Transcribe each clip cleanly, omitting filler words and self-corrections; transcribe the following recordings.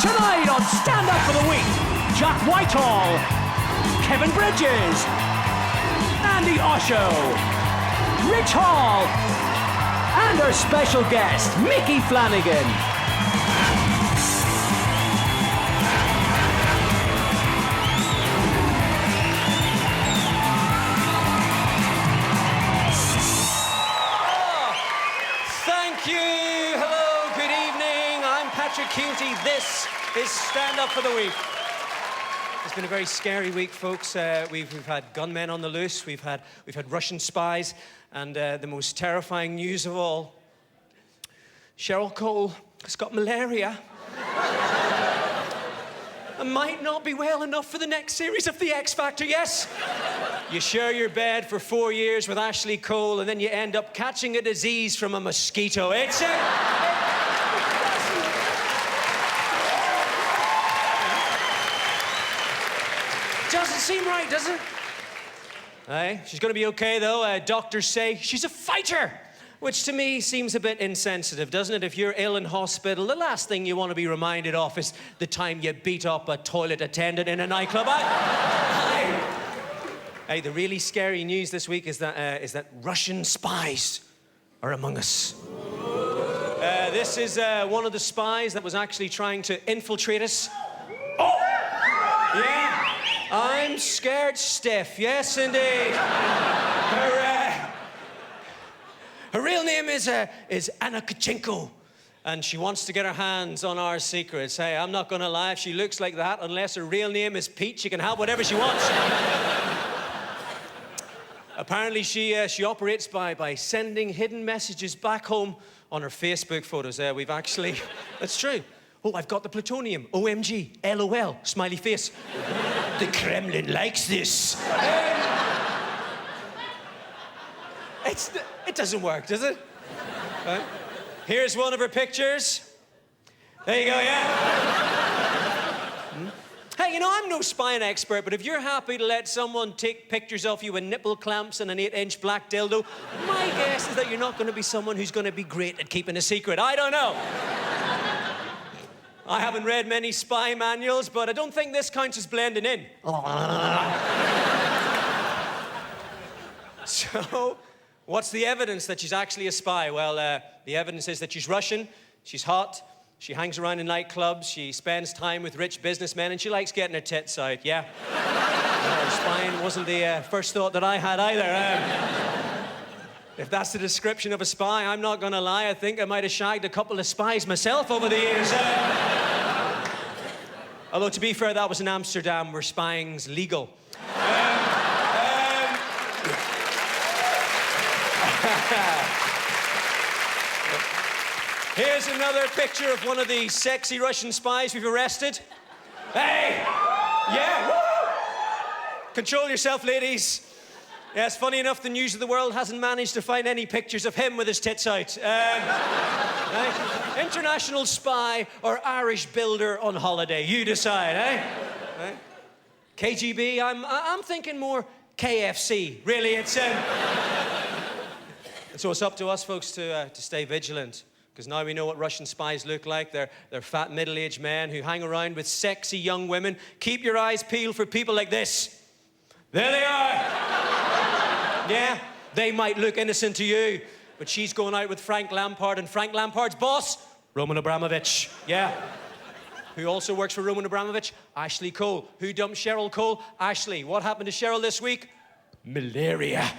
Tonight on Stand Up for the Week, Jack Whitehall, Kevin Bridges, Andi Osho, Rich Hall, and our special guest, Micky Flanagan. Thank you. Hello, good evening. I'm Patrick Kielty. This is Stand Up for the Week. It's been a very scary week, folks. We've had gunmen on the loose. We've had Russian spies, and the most terrifying news of all: Cheryl Cole has got malaria. And might not be well enough for the next series of The X Factor. Yes. You share your bed for 4 years with Ashley Cole, and then you end up catching a disease from a mosquito. It's doesn't seem right, does it? Aye, she's going to be okay, though. Doctors say she's a fighter, which to me seems a bit insensitive, doesn't it? If you're ill in hospital, the last thing you want to be reminded of is the time you beat up a toilet attendant in a nightclub. Hey, the really scary news this week is that Russian spies are among us. This is one of the spies that was actually trying to infiltrate us. Oh! Yeah, I'm scared stiff. Yes, indeed. Her real name is Anna Kachenko, and she wants to get her hands on our secrets. Hey, I'm not gonna lie, if she looks like that, unless her real name is Pete, she can have whatever she wants. Apparently, she operates by sending hidden messages back home on her Facebook photos. We've actually... That's true. Oh, I've got the plutonium. OMG. LOL. Smiley face. The Kremlin likes this. It doesn't work, does it? Right. Here's one of her pictures. There you go, yeah? Hey, you know, I'm no spying expert, but if you're happy to let someone take pictures of you with nipple clamps and an 8-inch black dildo, my guess is that you're not going to be someone who's going to be great at keeping a secret. I don't know. I haven't read many spy manuals, but I don't think this counts as blending in. So, what's the evidence that she's actually a spy? Well, the evidence is that she's Russian, she's hot, she hangs around in nightclubs, she spends time with rich businessmen, and she likes getting her tits out, yeah? Spying wasn't the first thought that I had either. If that's the description of a spy, I'm not gonna lie, I think I might have shagged a couple of spies myself over the years. Although, to be fair, that was in Amsterdam, where spying's legal. Here's another picture of one of the sexy Russian spies we've arrested. Hey! Yeah, woo! Control yourself, ladies. Yes, funny enough, the News of the World hasn't managed to find any pictures of him with his tits out. Right? International spy or Irish builder on holiday, you decide, eh? Right? KGB, I'm thinking more KFC. Really, it's... So it's up to us, folks, to stay vigilant. Because now we know what Russian spies look like. They're fat, middle-aged men who hang around with sexy young women. Keep your eyes peeled for people like this. There they are. Yeah, they might look innocent to you, but she's going out with Frank Lampard, and Frank Lampard's boss, Roman Abramovich. Yeah. Who also works for Roman Abramovich? Ashley Cole. Who dumped Cheryl Cole? Ashley. What happened to Cheryl this week? Malaria.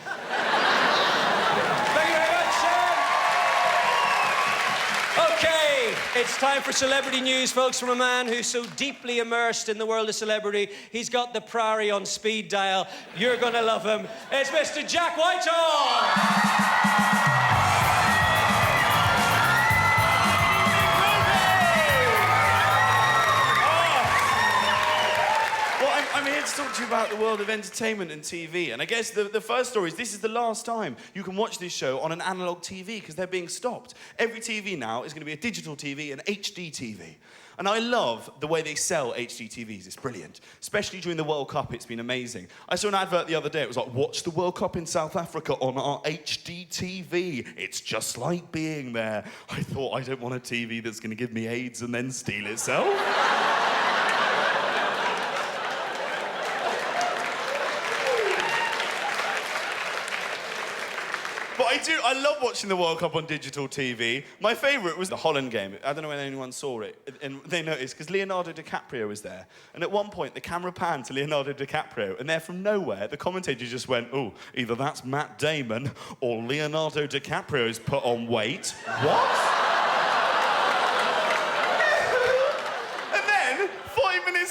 Okay, it's time for celebrity news, folks, from a man who's so deeply immersed in the world of celebrity, he's got the Prairie on speed dial. You're gonna love him. It's Mr. Jack Whitehall! I'm here to talk to you about the world of entertainment and TV. And I guess the first story is this is the last time you can watch this show on an analog TV because they're being stopped. Every TV now is going to be a digital TV, an HD TV. And I love the way they sell HD TVs. It's brilliant. Especially during the World Cup, it's been amazing. I saw an advert the other day. It was like, watch the World Cup in South Africa on our HD TV. It's just like being there. I thought, I don't want a TV that's going to give me AIDS and then steal itself. But I love watching the World Cup on digital TV. My favourite was the Holland game. I don't know when anyone saw it. And they noticed, because Leonardo DiCaprio was there. And at one point, the camera panned to Leonardo DiCaprio, and there from nowhere, the commentator just went, oh, either that's Matt Damon or Leonardo DiCaprio's put on weight. What?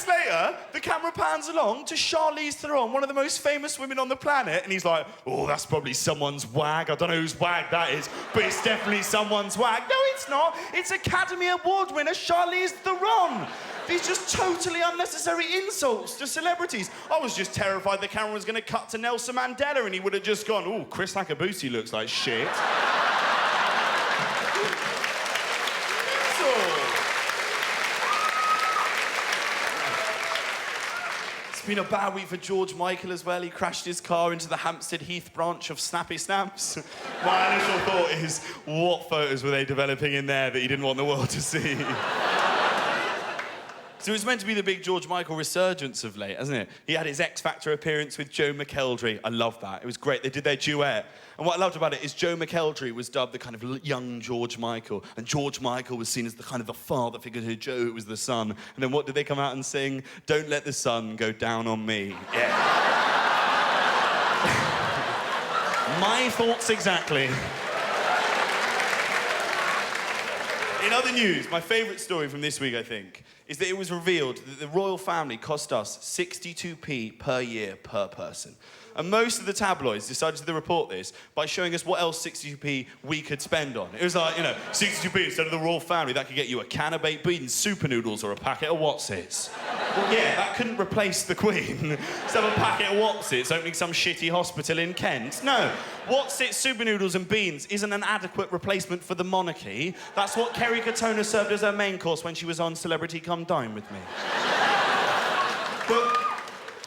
Later, the camera pans along to Charlize Theron, one of the most famous women on the planet, and he's like, oh, that's probably someone's wag. I don't know whose wag that is, but it's definitely someone's wag. No, it's not. It's Academy Award winner Charlize Theron. These just totally unnecessary insults to celebrities. I was just terrified the camera was going to cut to Nelson Mandela and he would have just gone, oh, Chris Akabusi looks like shit. It's been a bad week for George Michael as well. He crashed his car into the Hampstead Heath branch of Snappy Snaps. My initial thought is, what photos were they developing in there that he didn't want the world to see? So it's meant to be the big George Michael resurgence of late, hasn't it? He had his X Factor appearance with Joe McElderry. I love that. It was great. They did their duet. And what I loved about it is Joe McElderry was dubbed the kind of young George Michael, and George Michael was seen as the kind of the father figure to Joe, who was the son. And then what did they come out and sing? Don't let the sun go down on me. Yeah. My thoughts exactly. In other news, my favourite story from this week, I think, is that it was revealed that the royal family cost us 62p per year per person. And most of the tabloids decided to report this by showing us what else 62p we could spend on. It was like, 62p instead of the royal family, that could get you a can of baked beans, super noodles, or a packet of Wotsits. Well, yeah, that couldn't replace the Queen. Instead of a packet of Wotsits opening some shitty hospital in Kent. No, Wotsits, super noodles, and beans isn't an adequate replacement for the monarchy. That's what Kerry Katona served as her main course when she was on Celebrity Come Dine with Me. But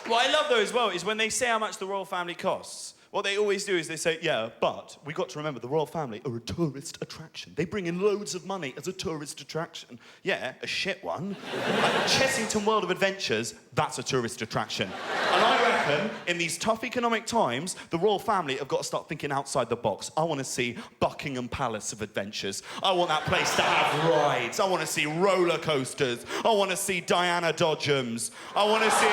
what I love, though, as well, is when they say how much the royal family costs, what they always do is they say, yeah, but we got to remember the royal family are a tourist attraction. They bring in loads of money as a tourist attraction. Yeah, a shit one. Like Chessington World of Adventures, that's a tourist attraction. And I reckon, in these tough economic times, the royal family have got to start thinking outside the box. I want to see Buckingham Palace of Adventures. I want that place to have rides. I want to see roller coasters. I want to see Diana Dodgems. I want to see...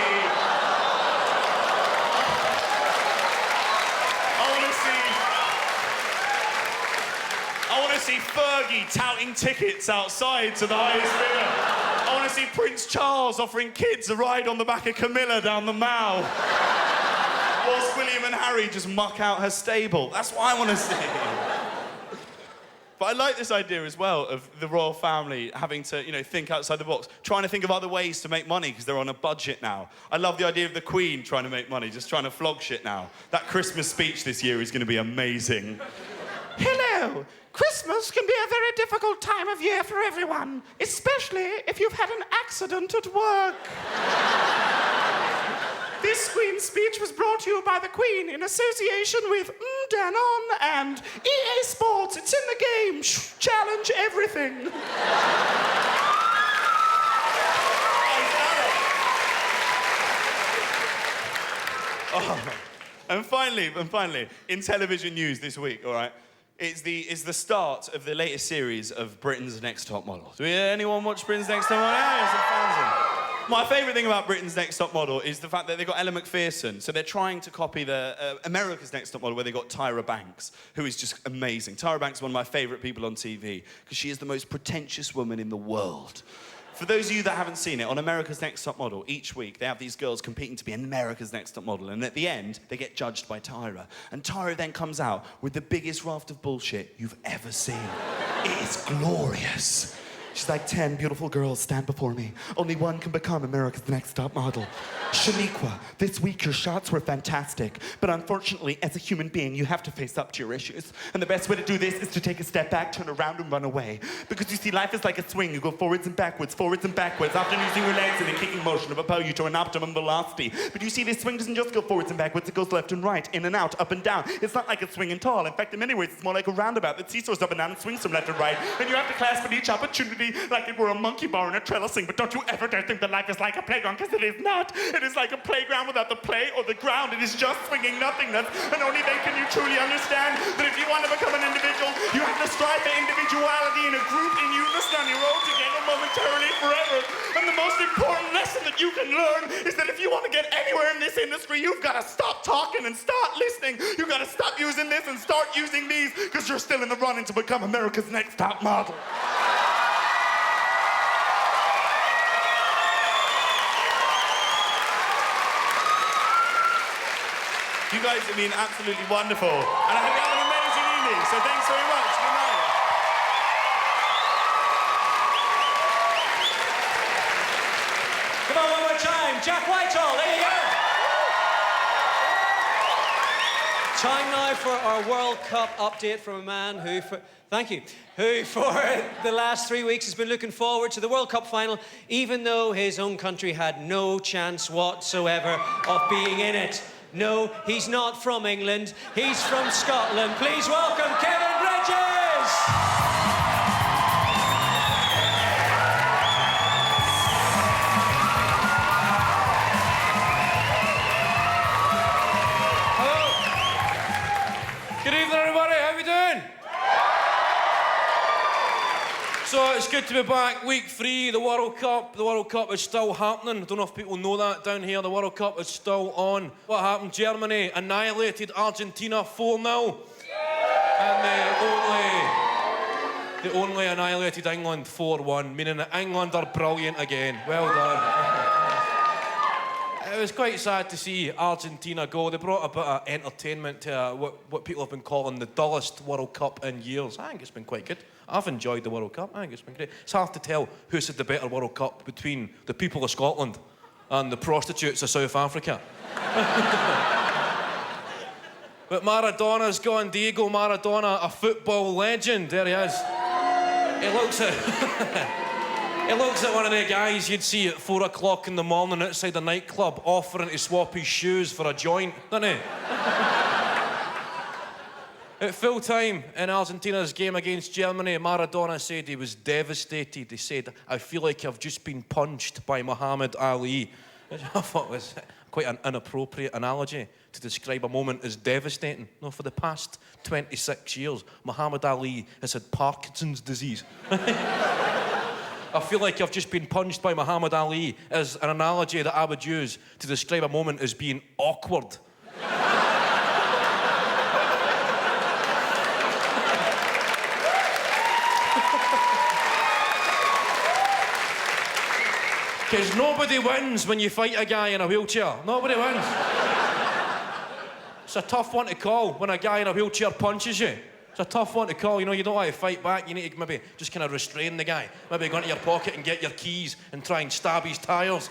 see Fergie touting tickets outside to the highest bidder. I want to see Prince Charles offering kids a ride on the back of Camilla down the Mall. Whilst William and Harry just muck out her stable. That's what I want to see. But I like this idea as well of the royal family having to, think outside the box, trying to think of other ways to make money because they're on a budget now. I love the idea of the Queen trying to make money, just trying to flog shit now. That Christmas speech this year is going to be amazing. Hello. Christmas can be a very difficult time of year for everyone, especially if you've had an accident at work. This Queen's speech was brought to you by the Queen in association with Danon and EA Sports. It's in the game. Challenge everything. Oh. And finally, in television news this week, all right, it's the start of the latest series of Britain's Next Top Model. Do anyone watch Britain's Next Top Model? Yeah, some fans. My favourite thing about Britain's Next Top Model is the fact that they've got Ella McPherson. So they're trying to copy the America's Next Top Model, where they got Tyra Banks, who is just amazing. Tyra Banks is one of my favourite people on TV because she is the most pretentious woman in the world. For those of you that haven't seen it, on America's Next Top Model, each week they have these girls competing to be America's Next Top Model, and at the end, they get judged by Tyra. And Tyra then comes out with the biggest raft of bullshit you've ever seen. It is glorious. She's like, 10 beautiful girls stand before me. Only one can become America's Next Top Model. Shaniqua, this week your shots were fantastic, but unfortunately, as a human being, you have to face up to your issues. And the best way to do this is to take a step back, turn around, and run away. Because you see, life is like a swing. You go forwards and backwards, often using your legs in a kicking motion to propel you to an optimum velocity. But you see, this swing doesn't just go forwards and backwards, it goes left and right, in and out, up and down. It's not like a swinging tall. In fact, in many ways, it's more like a roundabout that seesaws up and down and swings from left and right. And you have to clasp at each opportunity like it were a monkey bar in a trellising. But don't you ever dare think that life is like a playground, because it is not. It is like a playground without the play or the ground. It is just swinging nothingness. And only then can you truly understand that if you want to become an individual, you have to strive for individuality in a group, in unison on your own, together momentarily forever. And the most important lesson that you can learn is that if you want to get anywhere in this industry, you've got to stop talking and start listening. You've got to stop using this and start using these, because you're still in the running to become America's Next Top Model. You guys have been absolutely wonderful. And I hope you have an amazing evening. So thanks very much. Good night. Come on, one more time. Jack Whitehall, there you go. Time now for our World Cup update from a man who, who for the last 3 weeks has been looking forward to the World Cup final, even though his own country had no chance whatsoever of being in it. No, he's not from England. He's from Scotland. Please welcome Kevin Bridges! Hello. Good evening, everybody. How we doing? So it's good to be back. Week 3, the World Cup. The World Cup is still happening. I don't know if people know that down here. The World Cup is still on. What happened? Germany annihilated Argentina 4-0. And they only annihilated England 4-1, meaning that England are brilliant again. Well done. It was quite sad to see Argentina go. They brought a bit of entertainment to what people have been calling the dullest World Cup in years. I think it's been quite good. I've enjoyed the World Cup. I think it's been great. It's hard to tell who's had the better World Cup between the people of Scotland and the prostitutes of South Africa. But Maradona's gone. Diego Maradona, a football legend. There he is. He looks at one of the guys you'd see at 4 o'clock in the morning outside a nightclub offering to swap his shoes for a joint, doesn't he? At full time in Argentina's game against Germany, Maradona said he was devastated. He said, "I feel like I've just been punched by Muhammad Ali." Which I thought was quite an inappropriate analogy to describe a moment as devastating. No, for the past 26 years, Muhammad Ali has had Parkinson's disease. I feel like I've just been punched by Muhammad Ali as an analogy that I would use to describe a moment as being awkward. Because nobody wins when you fight a guy in a wheelchair. Nobody wins. It's a tough one to call when a guy in a wheelchair punches you. It's a tough one to call. You know, you don't want to fight back. You need to maybe just kind of restrain the guy. Maybe go into your pocket and get your keys and try and stab his tyres.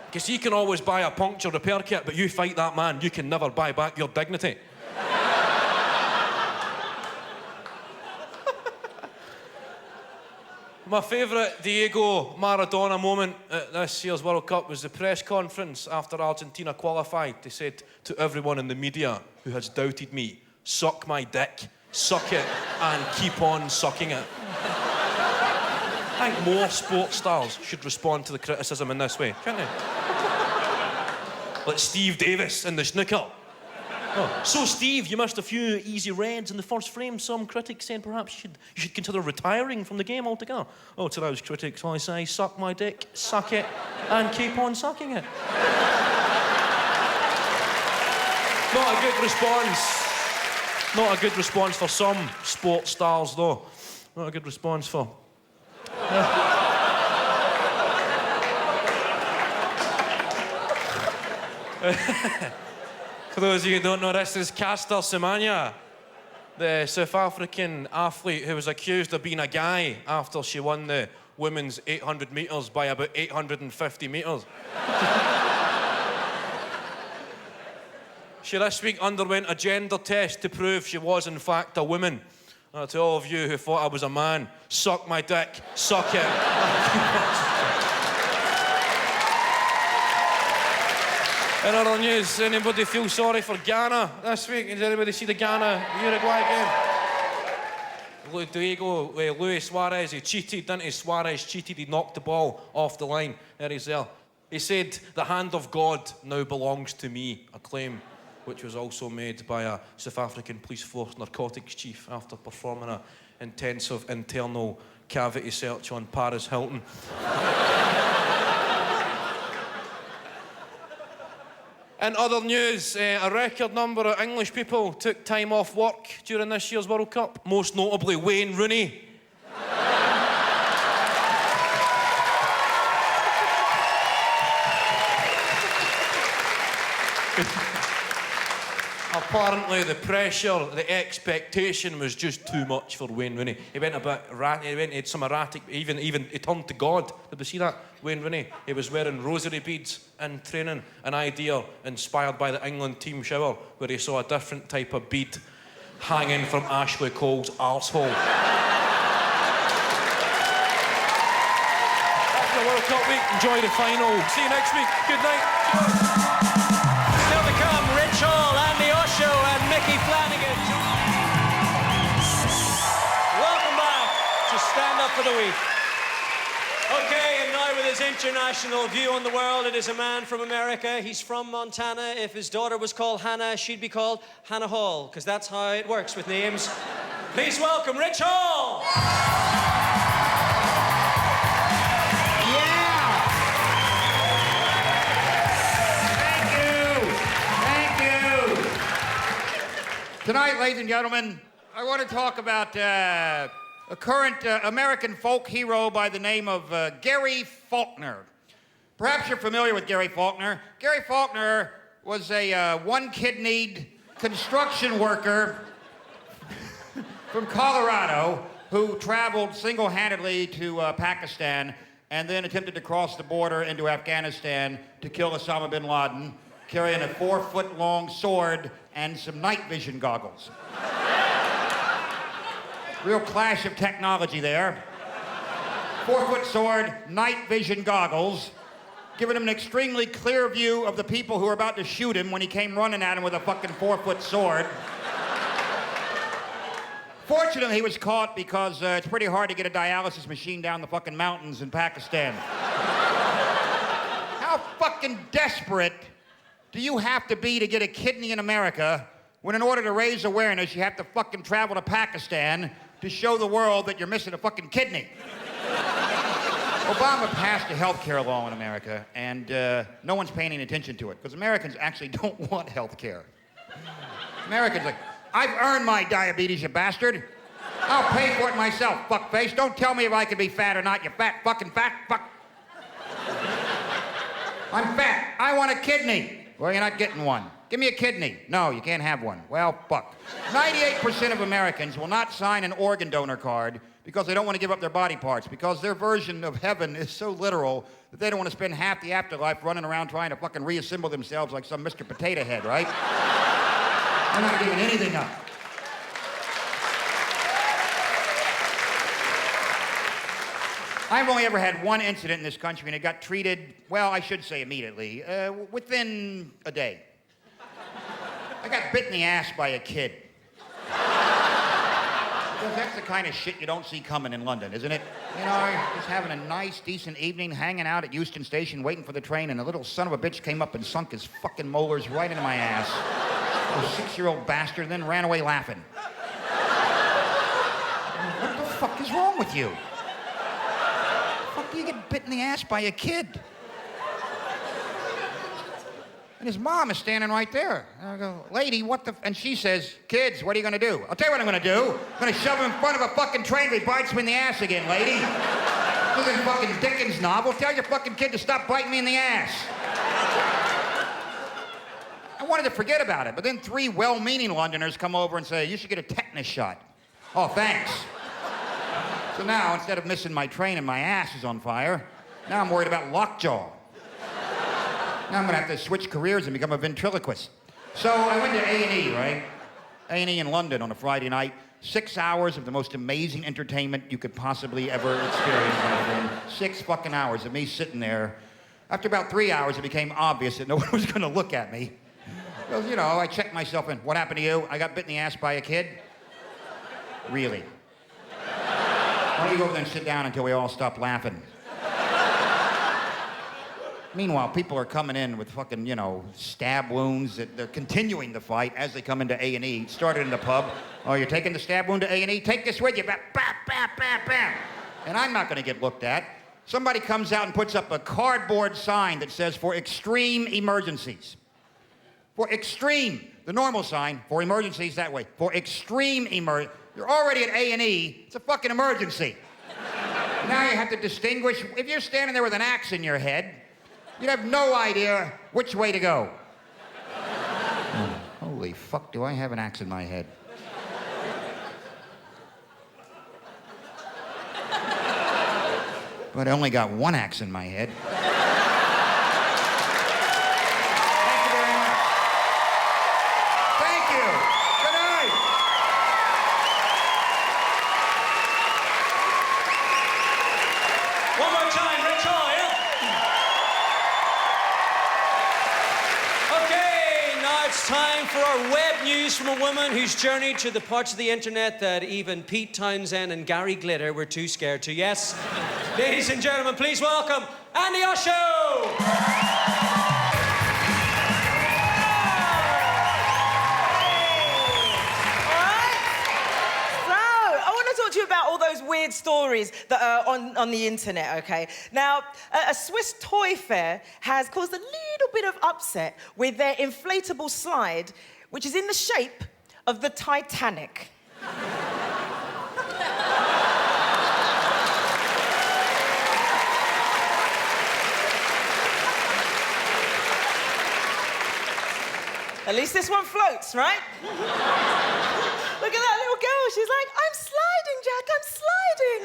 Because he can always buy a puncture repair kit, but you fight that man, you can never buy back your dignity. My favourite Diego Maradona moment at this year's World Cup was the press conference after Argentina qualified. They said to everyone in the media who has doubted me, "Suck my dick, suck it, and keep on sucking it." I think more sports stars should respond to the criticism in this way, shouldn't they? Like Steve Davis in the snooker. Oh. "So, Steve, you missed a few easy reds in the first frame. Some critics said perhaps you should consider retiring from the game altogether." Oh, to those critics, I say, suck my dick, suck it, and keep on sucking it. Not a good response. Not a good response for some sports stars, though. Not a good response for... For those of you who don't know, this is Caster Semenya. the South African athlete who was accused of being a guy after she won the women's 800 metres by about 850 metres. She this week underwent a gender test to prove she was in fact a woman. To all of you who thought I was a man, suck my dick, suck it. In other news, anybody feel sorry for Ghana this week? Does anybody see the Ghana-Uruguay game? Diego, Luis Suarez, he cheated, didn't he? Suarez cheated, he knocked the ball off the line. There he's there. He said, "The hand of God now belongs to me," a claim which was also made by a South African police force narcotics chief after performing an intensive internal cavity search on Paris Hilton. In other news, a record number of English people took time off work during this year's World Cup, most notably Wayne Rooney. Apparently, the pressure, the expectation was just too much for Wayne Rooney. He went a bit he had some erratic, even he turned to God. Did we see that? Wayne Rooney, he was wearing rosary beads in training, an idea inspired by the England team shower, where he saw a different type of bead hanging from Ashley Cole's arsehole. That's the World Cup week. Enjoy the final. See you next week. Good night. Still to come, Rich Hall, Andi, Osho, and Micky Flanagan. Welcome back to Stand Up for the Week. Okay, and now with his international view on the world, it is a man from America. He's from Montana. If his daughter was called Hannah, she'd be called Hannah Hall, because that's how it works with names. Please welcome Rich Hall. Tonight, ladies and gentlemen, I want to talk about a current American folk hero by the name of Gary Faulkner. Perhaps you're familiar with Gary Faulkner. Gary Faulkner was a one-kidneyed construction worker from Colorado who traveled single-handedly to Pakistan and then attempted to cross the border into Afghanistan to kill Osama bin Laden, carrying a 4-foot-long sword and some night vision goggles. Real clash of technology there. 4-foot sword, night vision goggles, giving him an extremely clear view of the people who were about to shoot him when he came running at him with a fucking 4-foot sword. Fortunately, he was caught because it's pretty hard to get a dialysis machine down the fucking mountains in Pakistan. How fucking desperate do you have to be to get a kidney in America when in order to raise awareness you have to fucking travel to Pakistan to show the world that you're missing a fucking kidney? Obama passed a health care law in America, and no one's paying any attention to it because Americans actually don't want health care. Americans like, I've earned my diabetes, you bastard. I'll pay for it myself, fuckface. Don't tell me if I can be fat or not, you fat fucking fat fuck. I'm fat. I want a kidney. Well, you're not getting one. Give me a kidney. No, you can't have one. Well, fuck. 98% of Americans will not sign an organ donor card because they don't want to give up their body parts, because their version of heaven is so literal that they don't want to spend half the afterlife running around trying to fucking reassemble themselves like some Mr. Potato Head, right? They're not giving anything up. I've only ever had one incident in this country, and it got treated, well, I should say immediately, within a day. I got bit in the ass by a kid. Because that's the kind of shit you don't see coming in London, isn't it? You know, just having a nice, decent evening, hanging out at Euston Station, waiting for the train, and a little son of a bitch came up and sunk his fucking molars right into my ass. A 6-year-old bastard, then ran away laughing. What the fuck is wrong with you? You get bit in the ass by a kid. And his mom is standing right there. And I go, lady, what the... And she says, kids, what are you going to do? I'll tell you what I'm going to do. I'm going to shove him in front of a fucking train if he bites me in the ass again, lady. This is a fucking Dickens novel. Tell your fucking kid to stop biting me in the ass. I wanted to forget about it, but then 3 well-meaning Londoners come over and say, you should get a tetanus shot. Oh, thanks. So now, instead of missing my train and my ass is on fire, now I'm worried about lockjaw. Now I'm gonna have to switch careers and become a ventriloquist. So I went to A&E, right? A&E in London on a Friday night. 6 hours of the most amazing entertainment you could possibly ever experience. 6 fucking hours of me sitting there. After about 3 hours, it became obvious that no one was gonna look at me. Because, you know, I checked myself in. What happened to you? I got bit in the ass by a kid? Really? Why don't you go over there and sit down until we all stop laughing? Meanwhile, people are coming in with fucking, you know, stab wounds. They're continuing the fight as they come into A&E. Started in the pub. Oh, you're taking the stab wound to A&E? Take this with you. Bap, bap, bap, bap, bap. And I'm not going to get looked at. Somebody comes out and puts up a cardboard sign that says, for extreme emergencies. For extreme. The normal sign, for emergencies, that way. For extreme emergencies. You're already at A&E. It's a fucking emergency. Now you have to distinguish. If you're standing there with an axe in your head, you'd have no idea which way to go. Oh, holy fuck, do I have an axe in my head? But I only got one axe in my head. Thank you very much. Thank you. Good night. One more time, Rich Hall, yeah? Okay, now it's time for our web news from a woman who's journeyed to the parts of the internet that even Pete Townsend and Gary Glitter were too scared to. Yes? Ladies and gentlemen, please welcome Andi Osho! To you about all those weird stories that are on the internet, okay? Now, a Swiss toy fair has caused a little bit of upset with their inflatable slide, which is in the shape of the Titanic. At least this one floats, right? Look at that little girl. She's like, I'm sliding, Jack, I'm sliding.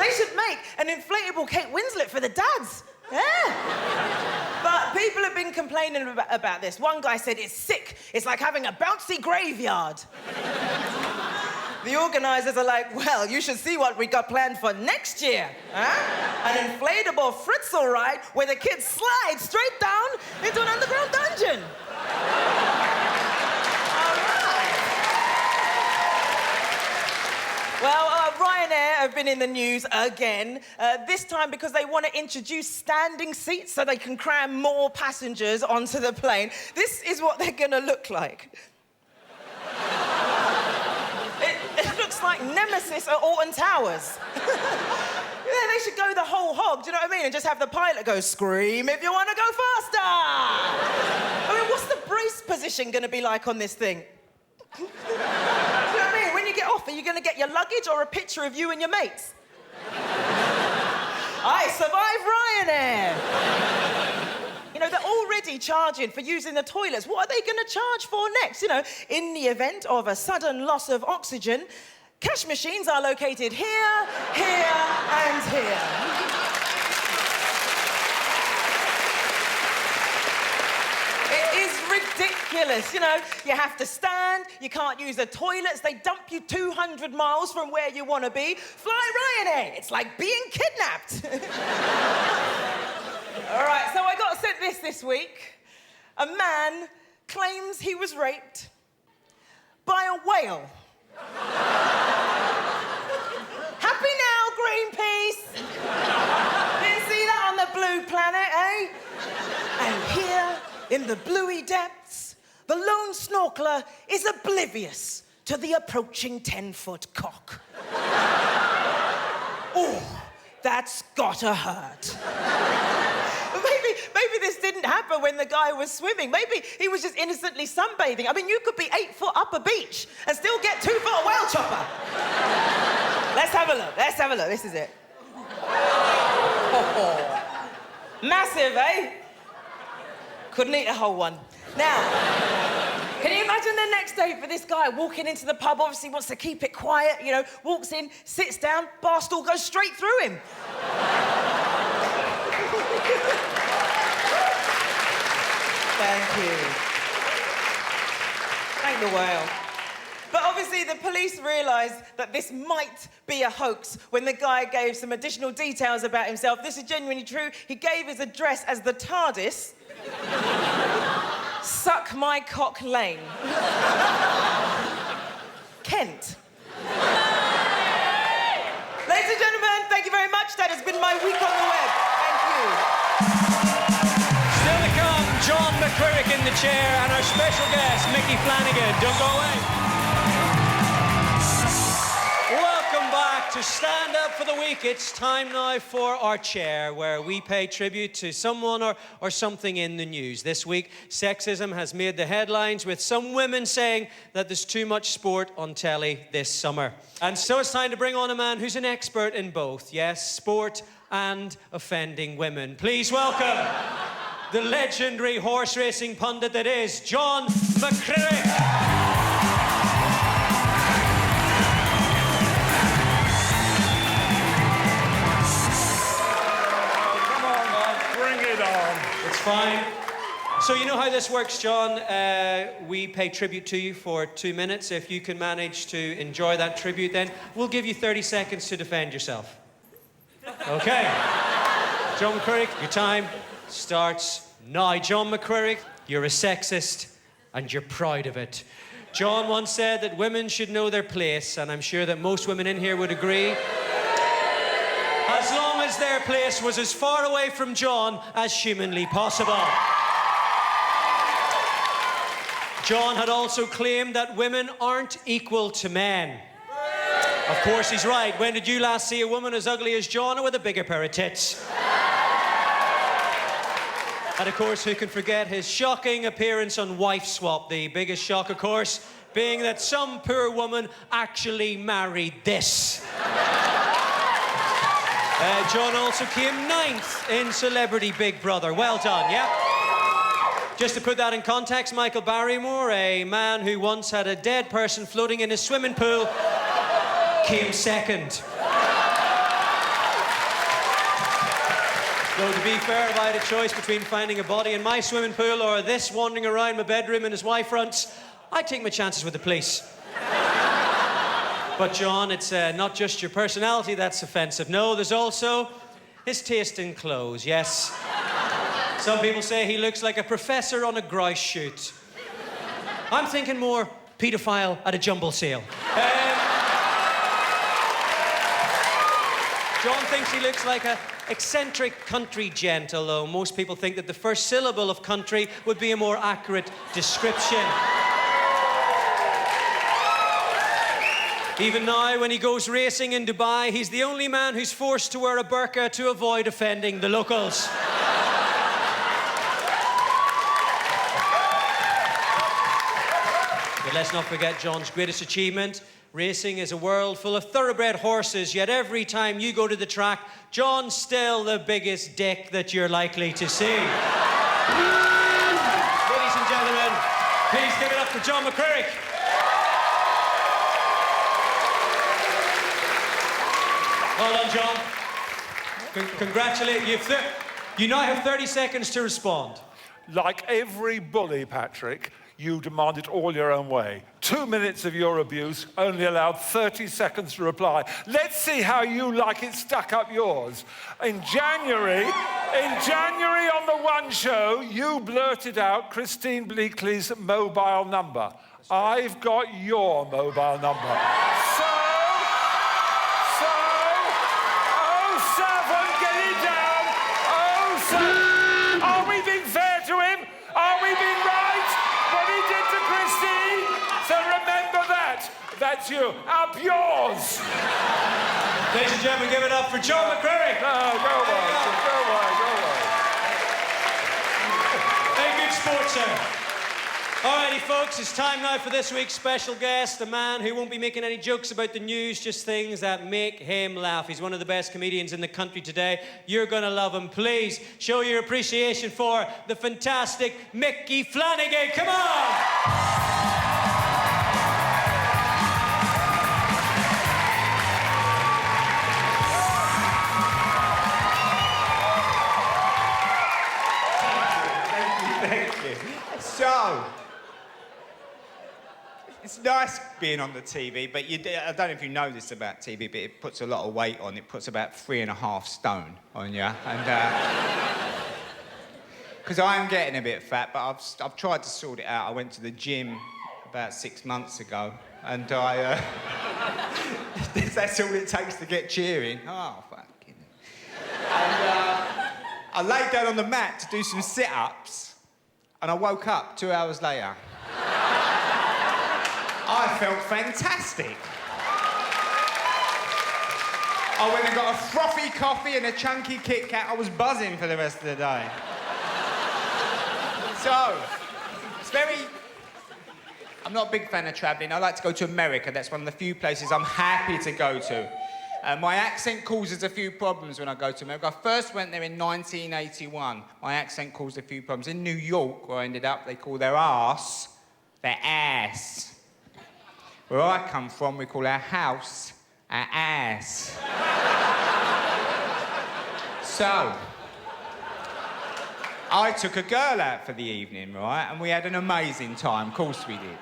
They should make an inflatable Kate Winslet for the dads. Yeah. But people have been complaining about this. One guy said it's sick. It's like having a bouncy graveyard. The organisers are like, well, you should see what we got planned for next year. Huh? An inflatable Fritzl ride where the kids slide straight down into an underground dungeon. Well, Ryanair have been in the news again, this time because they want to introduce standing seats so they can cram more passengers onto the plane. This is what they're going to look like. It looks like Nemesis at Alton Towers. Yeah, they should go the whole hog, do you know what I mean? And just have the pilot go, scream if you want to go faster! I mean, what's the brace position going to be like on this thing? Do you know what I mean? When you get off, are you going to get your luggage or a picture of you and your mates? I survived Ryanair. You know, they're already charging for using the toilets. What are they going to charge for next? You know, in the event of a sudden loss of oxygen, cash machines are located here, here, and here. Ridiculous, you know, you have to stand, you can't use the toilets, they dump you 200 miles from where you want to be. Fly Ryanair, it's like being kidnapped. All right, so I got sent this week. A man claims he was raped by a whale. Happy now, Greenpeace. Didn't see that on the blue planet, eh? And here, in the bluey depths, the lone snorkeler is oblivious to the approaching 10-foot cock. Oh, that's gotta hurt. Maybe this didn't happen when the guy was swimming. Maybe he was just innocently sunbathing. I mean, you could be 8 foot up a beach and still get 2 foot whale chopper. Let's have a look. This is it. Oh. Massive, eh? Couldn't eat a whole one. Now, can you imagine the next day for this guy walking into the pub, obviously wants to keep it quiet, you know, walks in, sits down, bar stool goes straight through him. Thank you. Thank the whale. But obviously the police realised that this might be a hoax when the guy gave some additional details about himself. This is genuinely true. He gave his address as the TARDIS. Suck my cock lane. Kent. Ladies and gentlemen, thank you very much. That has been my week on the web. Thank you. Still to come, John McCririck in the chair and our special guest, Micky Flanagan. Don't go away. Welcome back to Stand Up for the Week. It's time now for our chair, where we pay tribute to someone or something in the news. This week, sexism has made the headlines, with some women saying that there's too much sport on telly this summer. And so it's time to bring on a man who's an expert in both. Yes, sport and offending women. Please welcome the legendary horse racing pundit that is John McCririck. It's fine. So you know how this works, John. We pay tribute to you for 2 minutes. If you can manage to enjoy that tribute, then we'll give you 30 seconds to defend yourself. Okay. John McCririck, your time starts now. John McCririck, you're a sexist and you're proud of it. John once said that women should know their place, and I'm sure that most women in here would agree. As long as their place was as far away from John as humanly possible. John had also claimed that women aren't equal to men. Of course, he's right. When did you last see a woman as ugly as John or with a bigger pair of tits? And of course, who can forget his shocking appearance on Wife Swap? The biggest shock, of course, being that some poor woman actually married this. John also came 9th in Celebrity Big Brother. Well done, yeah? Just to put that in context, Michael Barrymore, a man who once had a dead person floating in his swimming pool, came 2nd. Though, to be fair, if I had a choice between finding a body in my swimming pool or this wandering around my bedroom in his wife fronts, I'd take my chances with the police. But John, it's not just your personality that's offensive. No, there's also his taste in clothes, yes. Some people say he looks like a professor on a grouse shoot. I'm thinking more paedophile at a jumble sale. John thinks he looks like an eccentric country gent, although most people think that the first syllable of country would be a more accurate description. Even now, when he goes racing in Dubai, he's the only man who's forced to wear a burqa to avoid offending the locals. But let's not forget John's greatest achievement. Racing is a world full of thoroughbred horses, yet every time you go to the track, John's still the biggest dick that you're likely to see. Ladies and gentlemen, please give it up for John McCririck. Well done, John. Congratulate you. You now have 30 seconds to respond. Like every bully, Patrick, you demand it all your own way. 2 minutes of your abuse, only allowed 30 seconds to reply. Let's see how you like it stuck up yours. In January on the One Show, you blurted out Christine Bleakley's mobile number. I've got your mobile number. So, 07, get it down. 07. Are we being fair to him? Are we being right? What he did to Christine? So remember that. That's you. Up yours. Ladies and gentlemen, give it up for John McCririck. No, go away. Go away. Go away. Very good sport, sir. Alrighty, folks, it's time now for this week's special guest, a man who won't be making any jokes about the news, just things that make him laugh. He's one of the best comedians in the country today. You're gonna love him. Please show your appreciation for the fantastic Micky Flanagan. Come on! So, it's nice being on the TV, but I don't know if you know this about TV, but it puts a lot of weight on. It puts about 3.5 stone on you. And, because I am getting a bit fat, but I've tried to sort it out. I went to the gym about 6 months ago, and that's all it takes to get cheering. Oh, fucking. And I laid down on the mat to do some sit-ups, and I woke up 2 hours later. I felt fantastic. I went and got a frothy coffee and a chunky Kit Kat. I was buzzing for the rest of the day. So, it's very... I'm not a big fan of travelling. I like to go to America. That's one of the few places I'm happy to go to. My accent causes a few problems when I go to America. I first went there in 1981. My accent caused a few problems. In New York, where I ended up, they call their arse their ass. Where I come from, we call our house our ass. So, I took a girl out for the evening, right? And we had an amazing time. Of course we did.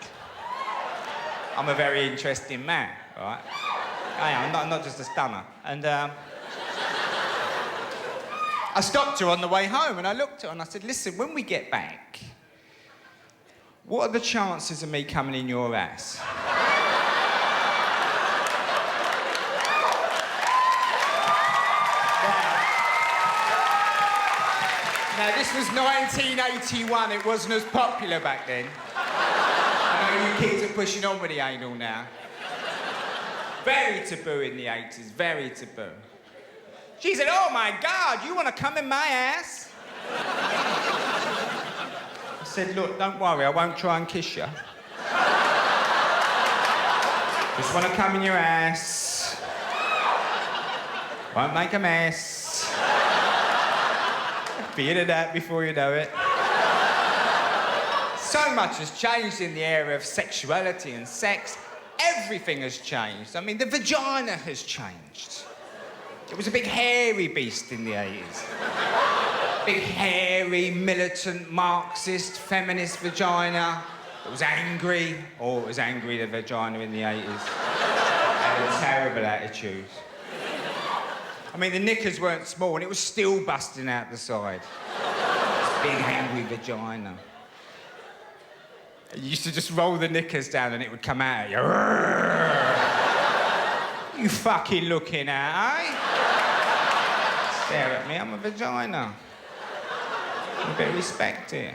I'm a very interesting man, right? I am, I'm not just a stunner. And I stopped her on the way home and I looked at her and I said, listen, when we get back, what are the chances of me coming in your ass? Now, this was 1981. It wasn't as popular back then. I know you kids are pushing on with the anal now. Very taboo in the 80s, very taboo. She said, oh my God, you want to come in my ass? I said, look, don't worry, I won't try and kiss you. Just want to come in your ass. Won't make a mess. Be into that before you know it. So much has changed in the area of sexuality and sex. Everything has changed. I mean, the vagina has changed. It was a big hairy beast in the 80s. Big hairy, militant, Marxist, feminist vagina. It was angry. Oh, it was angry, the vagina in the 80s. Had a terrible attitude. I mean, the knickers weren't small and it was still busting out the side. Big angry vagina. You used to just roll the knickers down and it would come out at you. You fucking looking at, eh? Stare at me, I'm a vagina. A bit of respect here.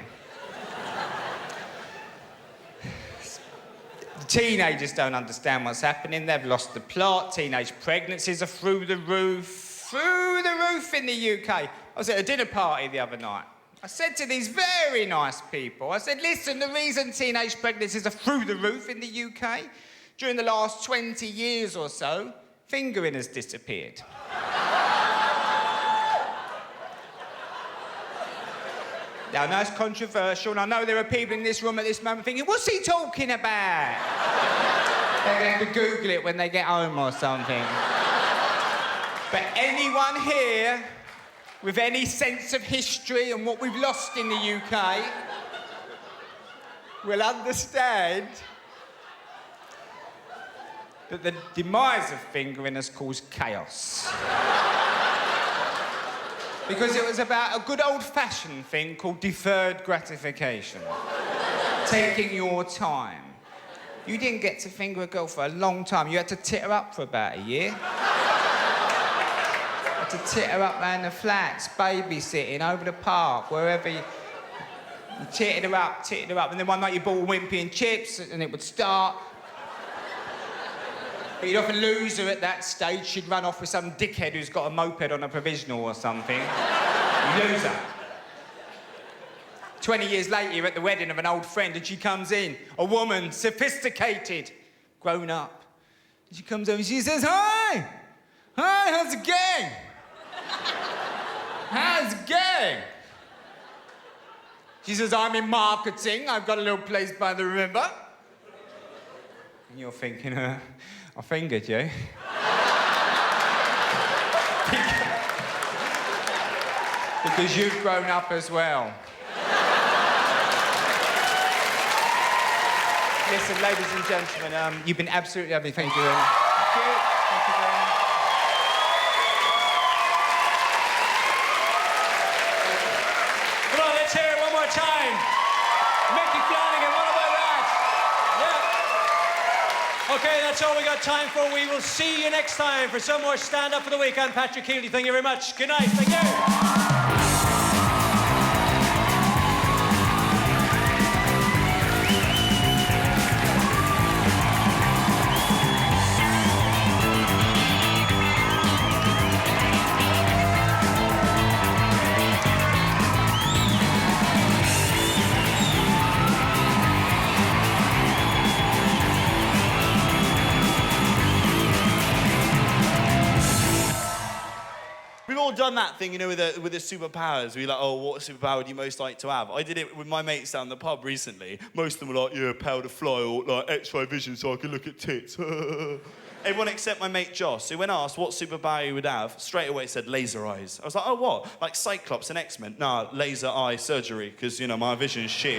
The teenagers don't understand what's happening. They've lost the plot. Teenage pregnancies are through the roof. Through the roof in the UK. I was at a dinner party the other night. I said to these very nice people, I said, listen, the reason teenage pregnancies are through the roof in the UK, during the last 20 years or so, fingering has disappeared. Now, I know it's controversial, and I know there are people in this room at this moment thinking, what's he talking about? They're going to Google it when they get home or something. But anyone here with any sense of history and what we've lost in the UK will understand that the demise of fingering has caused chaos. Because it was about a good old-fashioned thing called deferred gratification. Taking your time. You didn't get to finger a girl for a long time. You had to tit her up for about a year. To tit her up round the flats, babysitting, over the park, wherever you titted her up, and then one night you bought a wimpy and chips, and it would start. But you'd often lose her at that stage. She'd run off with some dickhead who's got a moped on a provisional or something. You lose her. 20 years later, you're at the wedding of an old friend and she comes in, a woman, sophisticated, grown up. And she comes over and she says, hi! Hi, how's it going? How's it going? She says, I'm in marketing. I've got a little place by the river. And you're thinking, I fingered you. Because you've grown up as well. Listen, ladies and gentlemen, you've been absolutely lovely. Thank you very much. Thank you. Thank you very much. Come on, let's hear it one more time. Micky Flanagan, what about that? Yeah. Okay, that's all we got time for. We will see you next time for some more stand-up for the week. I'm Patrick Kielty. Thank you very much. Good night. Thank you. We've all done that thing, you know, with the superpowers. We're like, oh, what superpower would you most like to have? I did it with my mates down the pub recently. Most of them were like, yeah, power to fly, or like X-ray vision so I can look at tits. Everyone except my mate Josh, who when asked what superpower he would have, straight away said laser eyes. I was like, oh, what? Like Cyclops and X-Men? Nah, laser eye surgery, because, you know, my vision's shit.